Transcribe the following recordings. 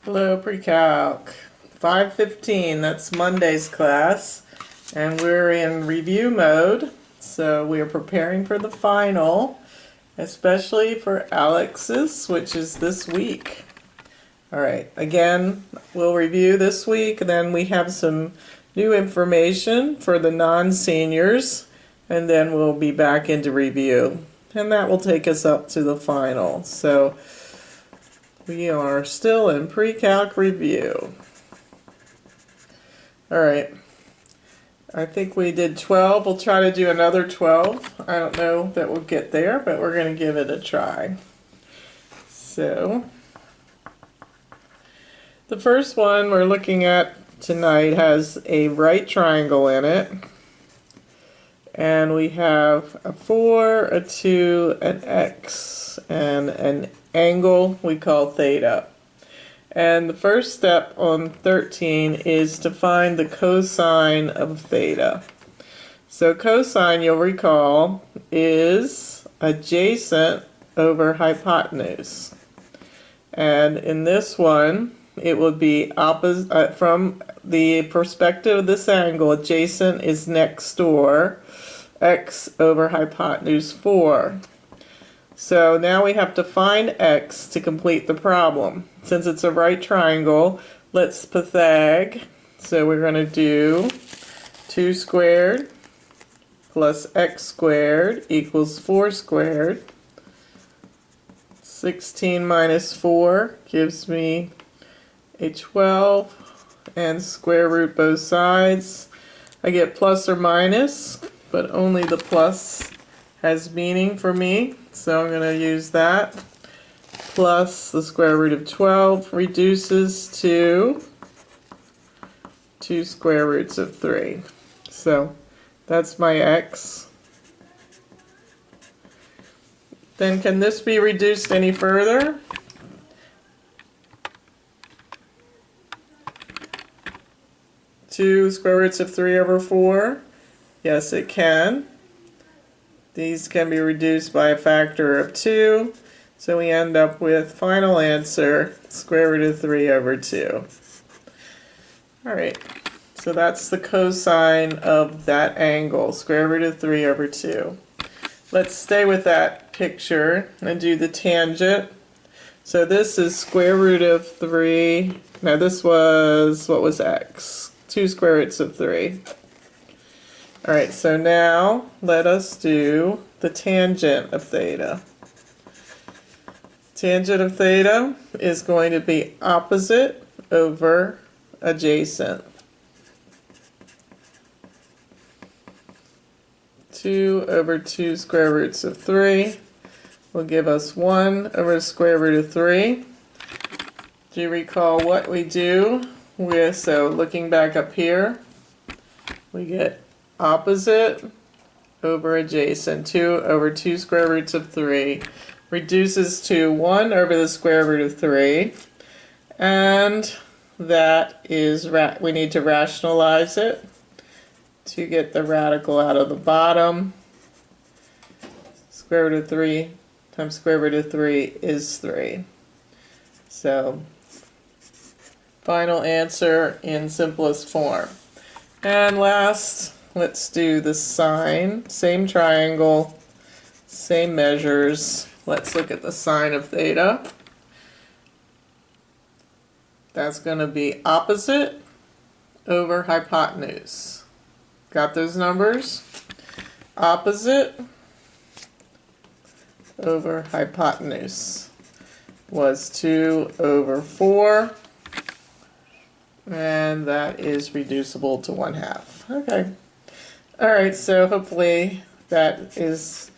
Hello, PreCalc. 5:15, that's Monday's class, and we're in review mode, so we are preparing for the final, especially for Alex's, which is this week. Alright, again, we'll review this week, then we have some new information for the non-seniors, and then we'll be back into review. And that will take us up to the final. So we are still in PreCalc review. Alright, I think we did 12. We'll try to do another 12. I don't know that we'll get there, but we're going to give it a try. So, the first one we're looking at tonight has a right triangle in it. And we have a 4, a 2, an x, and an angle we call theta. And the first step on 13 is to find the cosine of theta. So cosine, you'll recall, is adjacent over hypotenuse. And in this one, it would be opposite from the perspective of this angle. Adjacent is next door, x over hypotenuse 4. So now we have to find x to complete the problem. Since it's a right triangle, let's Pythag. So we're going to do 2 squared plus x squared equals 4 squared. 16 minus 4 gives me a 12, and square root both sides. I get plus or minus, but only the plus has meaning for me, so I'm going to use that. Plus the square root of 12 reduces to 2 square roots of 3. So that's my x. Then can this be reduced any further? Two square roots of 3 over 4? Yes, it can. These can be reduced by a factor of 2. So we end up with final answer, square root of 3 over 2. Alright, so that's the cosine of that angle, square root of 3 over 2. Let's stay with that picture and do the tangent. So this is square root of 3. Now this was, what was x? 2 square roots of 3. Alright, so now let us do the tangent of theta. Tangent of theta is going to be opposite over adjacent. 2 over 2 square roots of 3 will give us 1 over square root of 3. Do you recall what we do? So looking back up here, we get opposite over adjacent. 2 over 2 square roots of 3 reduces to 1 over the square root of 3. And that is, we need to rationalize it to get the radical out of the bottom. Square root of 3 times square root of 3 is 3. So final answer in simplest form. And last, let's do the sine. Same triangle, same measures. Let's look at the sine of theta. That's going to be opposite over hypotenuse. Got those numbers? Opposite over hypotenuse was 2 over 4. And that is reducible to 1/2. Okay. Alright, so hopefully that is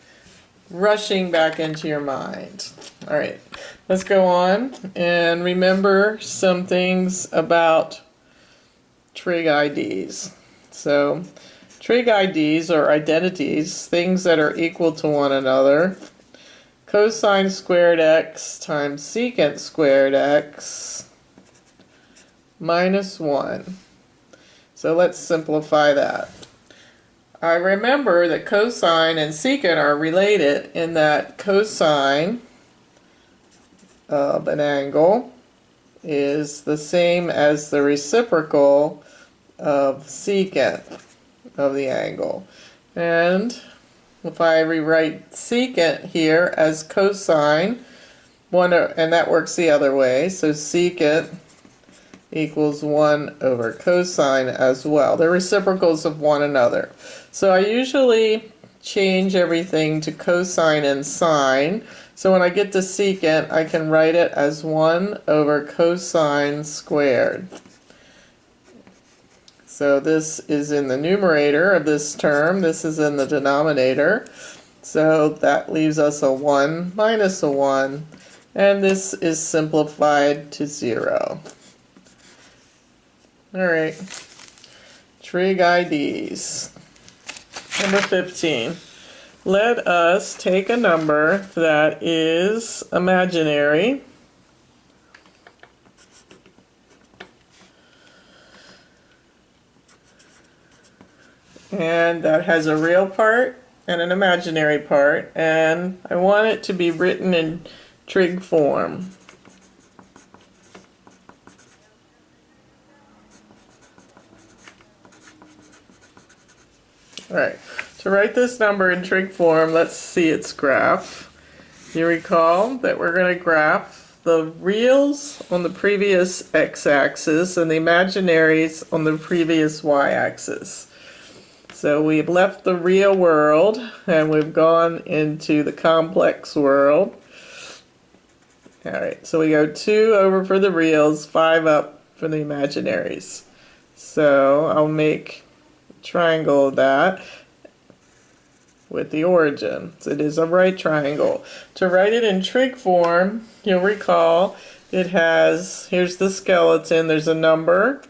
rushing back into your mind. Alright, let's go on and remember some things about trig IDs. So, trig IDs are identities, things that are equal to one another. Cosine squared x times secant squared x minus 1. So let's simplify that. I remember that cosine and secant are related in that cosine of an angle is the same as the reciprocal of secant of the angle. And if I rewrite secant here as cosine, and that works the other way, so secant equals 1 over cosine as well. They're reciprocals of one another. So I usually change everything to cosine and sine. So when I get to secant, I can write it as 1 over cosine squared. So this is in the numerator of this term. This is in the denominator. So that leaves us a 1 minus a 1. And this is simplified to 0. Alright. Trig IDs. Number 15. Let us take a number that is imaginary and that has a real part and an imaginary part, and I want it to be written in trig form. Alright, to write this number in trig form, let's see its graph. You recall that we're going to graph the reals on the previous x-axis and the imaginaries on the previous y-axis. So we've left the real world and we've gone into the complex world. Alright, so we go 2 over for the reals, 5 up for the imaginaries. So I'll make a triangle of that with the origin. So it is a right triangle. To write it in trig form, you'll recall it has, here's the skeleton, there's a number,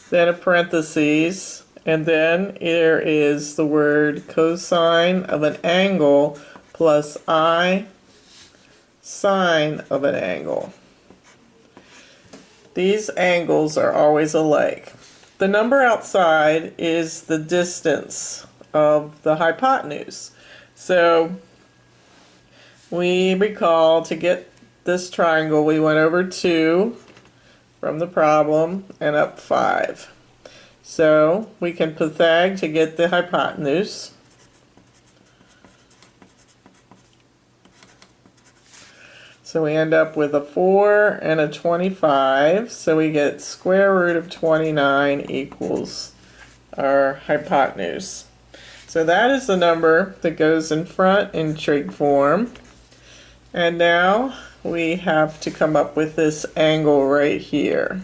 then a parentheses, and then there is the word cosine of an angle plus I sine of an angle. These angles are always alike. The number outside is the distance of the hypotenuse. So we recall to get this triangle we went over 2 from the problem and up 5. So we can Pythag to get the hypotenuse. So we end up with a 4 and a 25. So we get square root of 29 equals our hypotenuse. So that is the number that goes in front in trig form. And now we have to come up with this angle right here.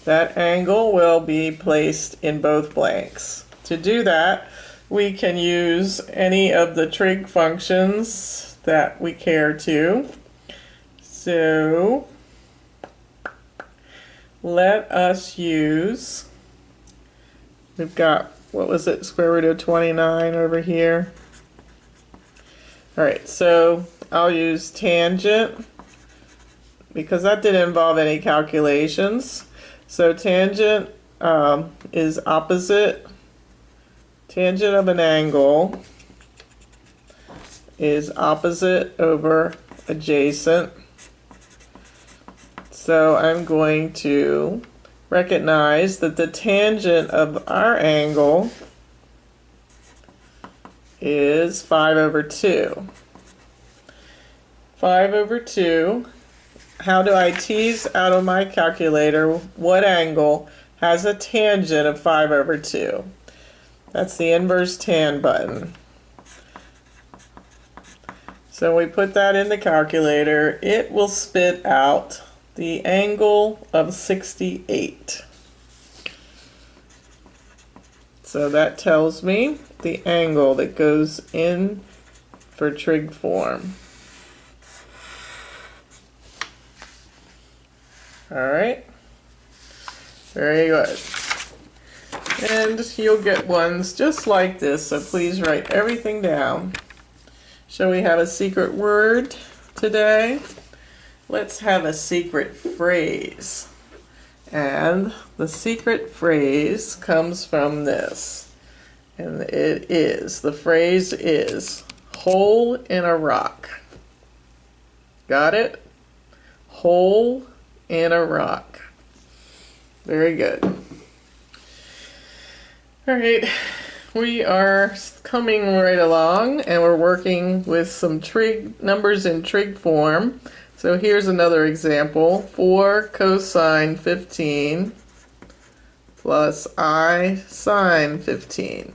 That angle will be placed in both blanks. To do that, we can use any of the trig functions that we care to. So let us use, we've got, what was it, square root of 29 over here. Alright, so I'll use tangent because that didn't involve any calculations. So tangent is opposite. Tangent of an angle is opposite over adjacent. So I'm going to recognize that the tangent of our angle is 5 over 2. 5 over 2. How do I tease out of my calculator what angle has a tangent of 5 over 2? That's the inverse tan button. So we put that in the calculator. It will spit out the angle of 68. So that tells me the angle that goes in for trig form. Alright, very good. And you'll get ones just like this, so please write everything down. Shall we have a secret word today? Let's have a secret phrase. And the secret phrase comes from this. And the phrase is, hole in a rock. Got it? Hole and a rock. Very good. All right, we are coming right along and we're working with some trig numbers in trig form. So here's another example. 4 cosine 15 plus I sine 15.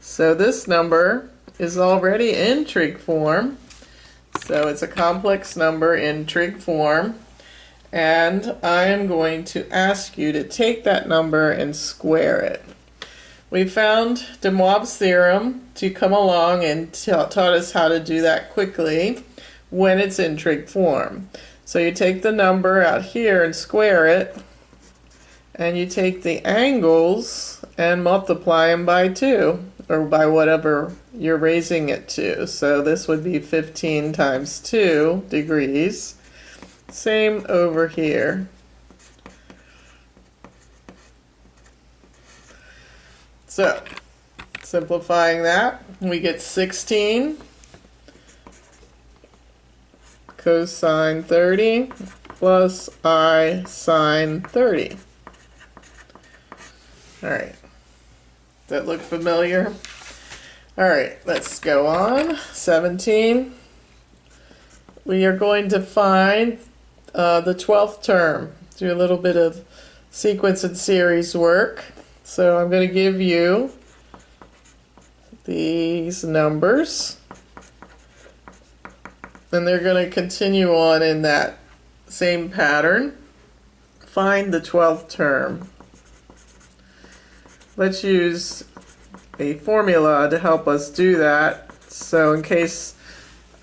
So this number is already in trig form. So it's a complex number in trig form. And I am going to ask you to take that number and square it. We found de Moivre's theorem to come along and taught us how to do that quickly when it's in trig form. So you take the number out here and square it, and you take the angles and multiply them by 2, or by whatever you're raising it to. So this would be 15 times 2 degrees. Same over here. So, simplifying that, we get 16 cosine 30 plus I sine 30. Alright, does that look familiar? Alright, let's go on. 17. We are going to find the 12th term. Do a little bit of sequence and series work. So I'm going to give you these numbers, and they're going to continue on in that same pattern. Find the 12th term. Let's use a formula to help us do that. So in case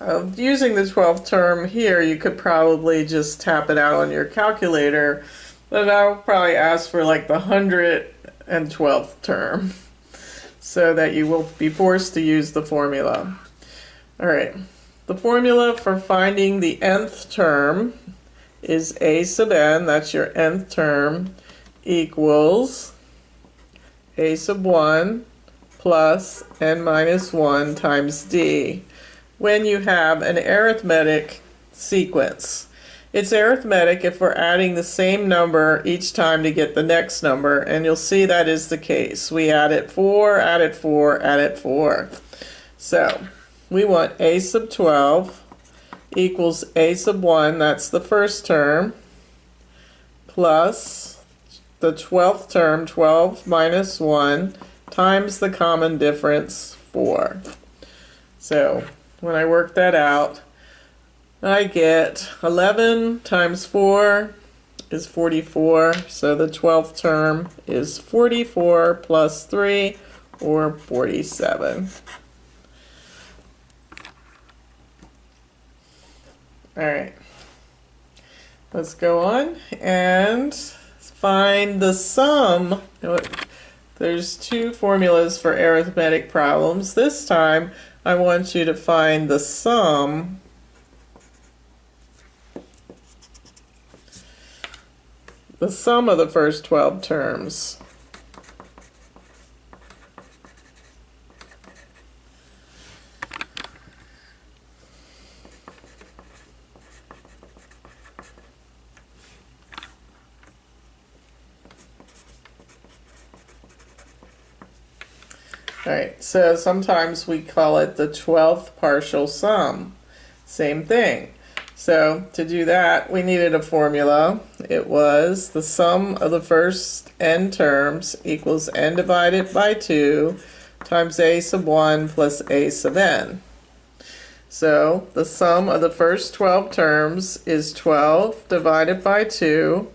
of using the 12th term here, you could probably just tap it out on your calculator, but I'll probably ask for like the 112th term so that you will be forced to use the formula. Alright, the formula for finding the nth term is a sub n, that's your nth term, equals a sub 1 plus n minus 1 times d when you have an arithmetic sequence. It's arithmetic if we're adding the same number each time to get the next number, and you'll see that is the case. We added 4, added 4, added 4. So we want a sub 12 equals a sub 1, that's the first term, plus the 12th term, 12 minus 1, times the common difference, 4. So when I work that out, I get 11 times 4 is 44, so the 12th term is 44 plus 3, or 47. Alright, let's go on and find the sum. There's two formulas for arithmetic problems. This time I want you to find the sum of the first 12 terms. Alright, so sometimes we call it the 12th partial sum. Same thing. So to do that, we needed a formula. It was the sum of the first n terms equals n divided by 2 times a sub 1 plus a sub n. So the sum of the first 12 terms is 12 divided by 2.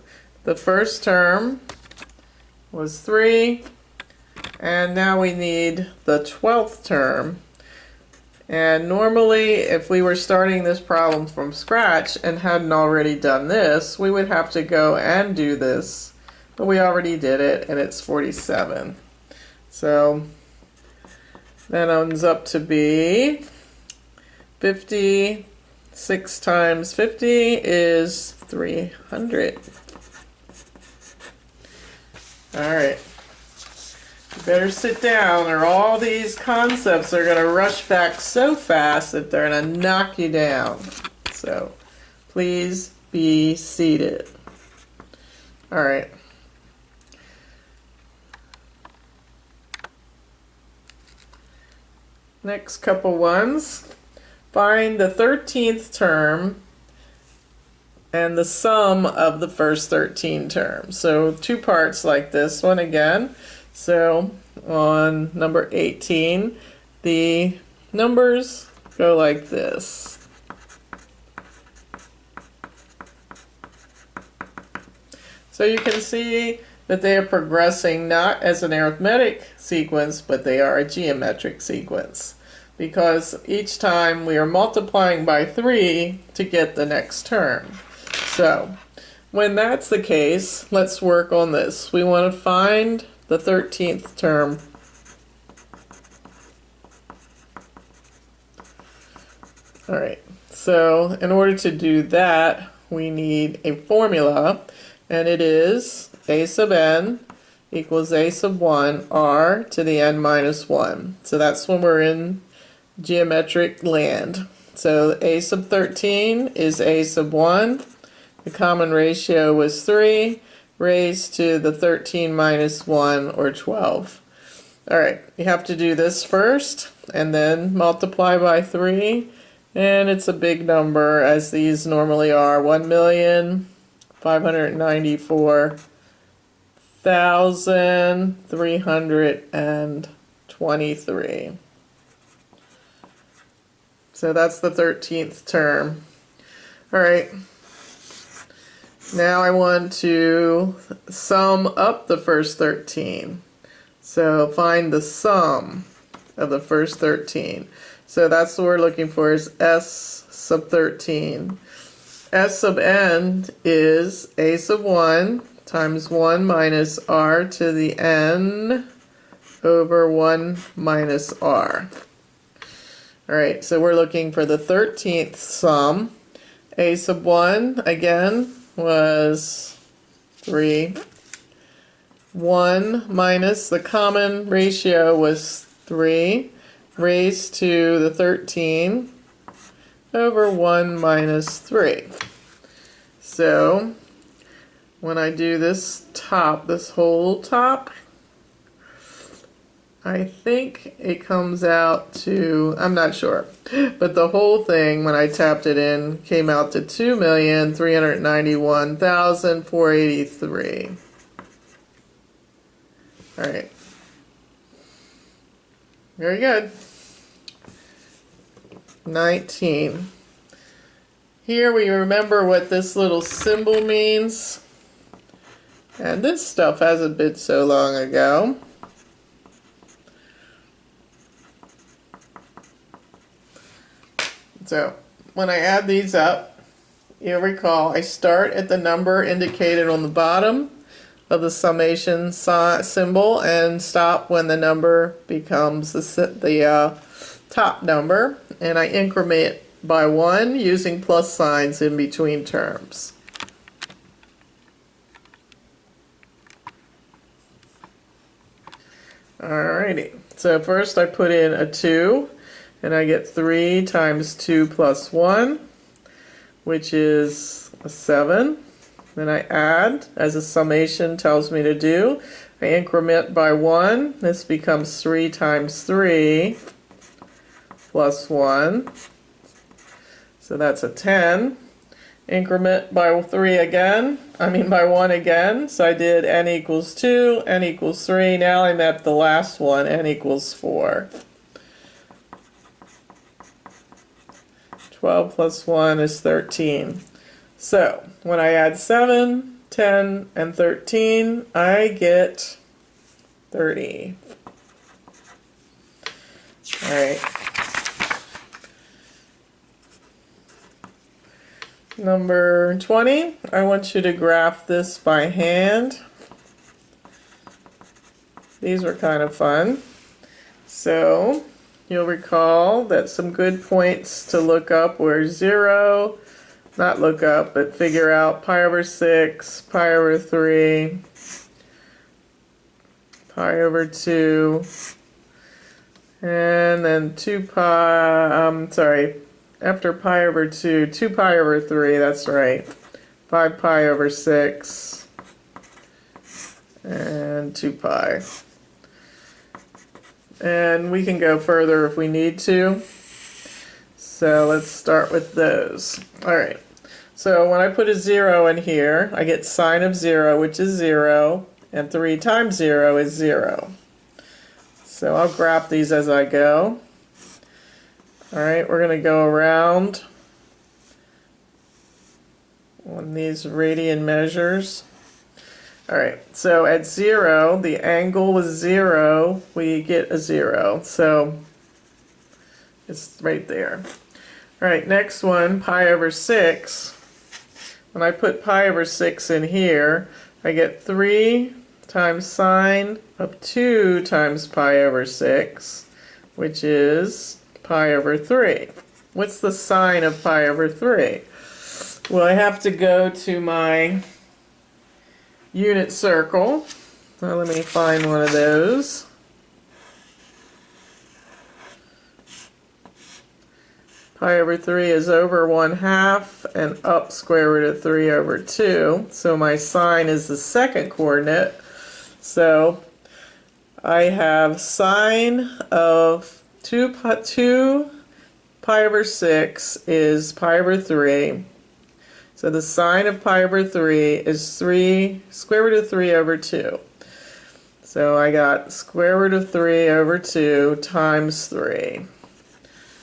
The first term was 3, and now we need the 12th term. And normally, if we were starting this problem from scratch and hadn't already done this, we would have to go and do this. But we already did it, and it's 47. So that ends up to be 56 times 50 is 300. All right. You better sit down, or all these concepts are going to rush back so fast that they're going to knock you down. So please be seated. All right. Next couple ones. Find the 13th term and the sum of the first 13 terms. So two parts like this one again. So on number 18, the numbers go like this. So you can see that they are progressing not as an arithmetic sequence, but they are a geometric sequence, because each time we are multiplying by 3 to get the next term. So when that's the case, let's work on this. We want to find the 13th term. All right, so in order to do that, we need a formula, and it is a sub n equals a sub 1 r to the n minus 1. So that's when we're in geometric land. So a sub 13 is a sub 1. The common ratio was 3 raised to the 13 minus 1, or 12. All right, you have to do this first and then multiply by 3, and it's a big number, as these normally are. 1,594,323. So that's the 13th term. All right. Now I want to sum up the first 13. So find the sum of the first 13. So that's what we're looking for, is S sub 13. S sub n is a sub 1 times 1 minus r to the n over 1 minus r. Alright, so we're looking for the 13th sum. A sub 1, again, was 3. 1 minus the common ratio was 3 raised to the 13 over 1 minus 3. So when I do this top, this whole top, I think it comes out to, I'm not sure, but the whole thing, when I tapped it in, came out to 2,391,483. All right. Very good. 19. Here we remember what this little symbol means. And this stuff hasn't been so long ago. So when I add these up, you'll recall I start at the number indicated on the bottom of the summation symbol and stop when the number becomes the top number, and I increment by 1 using plus signs in between terms. Alrighty, so first I put in a 2, and I get 3 times 2 plus 1, which is a 7. Then I add, as a summation tells me to do. I increment by 1. This becomes 3 times 3 plus 1. So that's a 10. Increment by 3 again. By 1 again. So I did n equals 2, n equals 3. Now I'm at the last one, n equals 4. 12 plus 1 is 13. So when I add 7, 10, and 13, I get 30. All right. Number 20, I want you to graph this by hand. These were kind of fun. So you'll recall that some good points to look up were 0, not look up, but figure out pi over 6, pi over 3, pi over 2, and then 2 pi, after pi over 2, 2 pi over 3, that's right, 5 pi over 6, and 2 pi. And we can go further if we need to. So let's start with those. Alright, so when I put a 0 in here, I get sine of 0, which is 0, and 3 times 0 is 0. So I'll graph these as I go. Alright, we're going to go around on these radian measures. Alright, so at 0, the angle was 0, we get a 0. So it's right there. Alright, next one, pi over 6. When I put pi over 6 in here, I get 3 times sine of 2 times pi over 6, which is pi over 3. What's the sine of pi over 3? Well, I have to go to my unit circle. Now let me find one of those. Pi over 3 is over 1/2 and up square root of 3 over 2. So my sine is the second coordinate. So I have sine of 2 pi over 6 is pi over 3. So the sine of pi over 3 is 3 square root of 3 over 2. So I got square root of 3 over 2 times 3.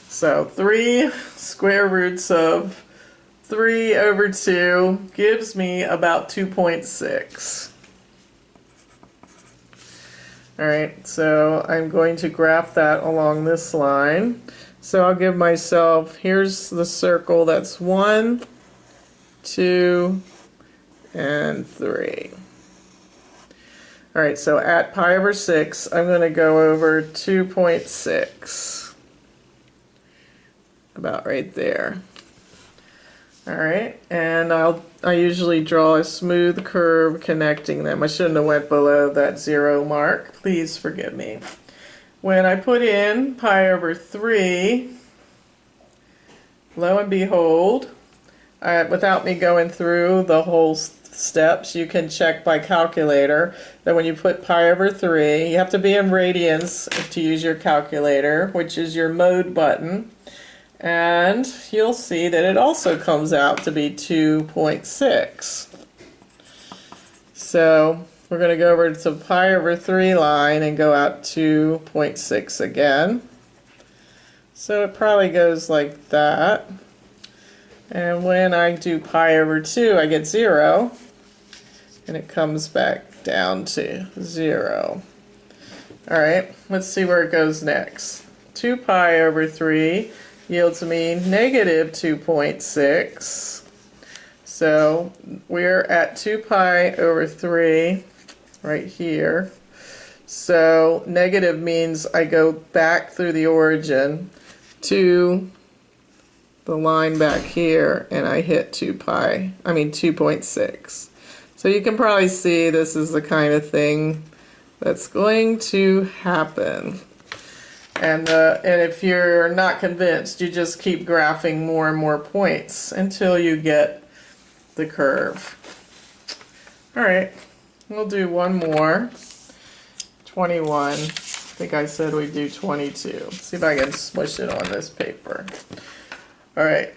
So 3 square roots of 3 over 2 gives me about 2.6. Alright, so I'm going to graph that along this line. So I'll give myself, here's the circle that's 1, 2, and 3. Alright, so at pi over 6, I'm going to go over 2.6. About right there. Alright, and I usually draw a smooth curve connecting them. I shouldn't have went below that 0 mark. Please forgive me. When I put in pi over 3, lo and behold, without me going through the whole steps, you can check by calculator that when you put pi over 3, you have to be in radians to use your calculator, which is your mode button, and you'll see that it also comes out to be 2.6. So we're going to go over to pi over 3 line and go out 2.6 again. So it probably goes like that. And when I do pi over 2, I get 0, and it comes back down to 0. Alright, let's see where it goes next. 2 pi over 3 yields me negative 2.6. So we're at 2 pi over 3 right here. So negative means I go back through the origin to the line back here, and I hit 2.6. So you can probably see this is the kind of thing that's going to happen. And if you're not convinced, you just keep graphing more and more points until you get the curve. Alright, we'll do one more. 21. I think I said we'd do 22. See if I can smush it on this paper. Alright,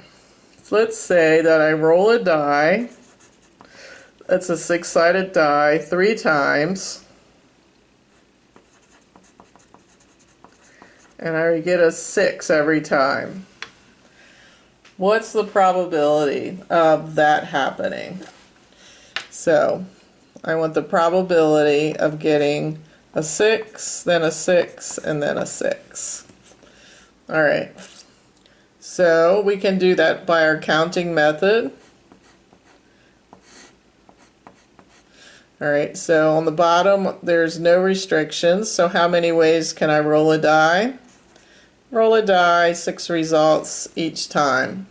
so let's say that I roll a die. That's a 6-sided die 3 times. And I get a 6 every time. What's the probability of that happening? So, I want the probability of getting a 6, then a 6, and then a 6. Alright. So we can do that by our counting method. Alright, so on the bottom there's no restrictions. So how many ways can I roll a die? Roll a die, 6 results each time.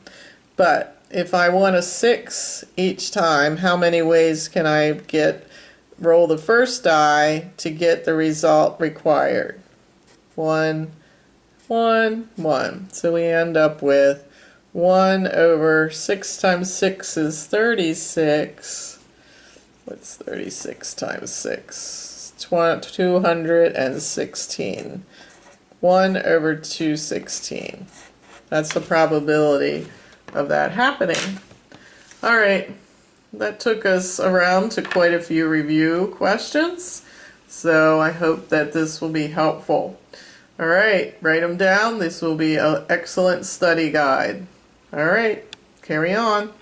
But if I want a 6 each time, how many ways can I roll the first die to get the result required? 1, 1, 1. So we end up with 1 over 6 times 6 is 36. What's 36 times 6? 216. 1 over 216. That's the probability of that happening. All right, that took us around to quite a few review questions, so I hope that this will be helpful. All right, write them down. This will be an excellent study guide. All right, carry on.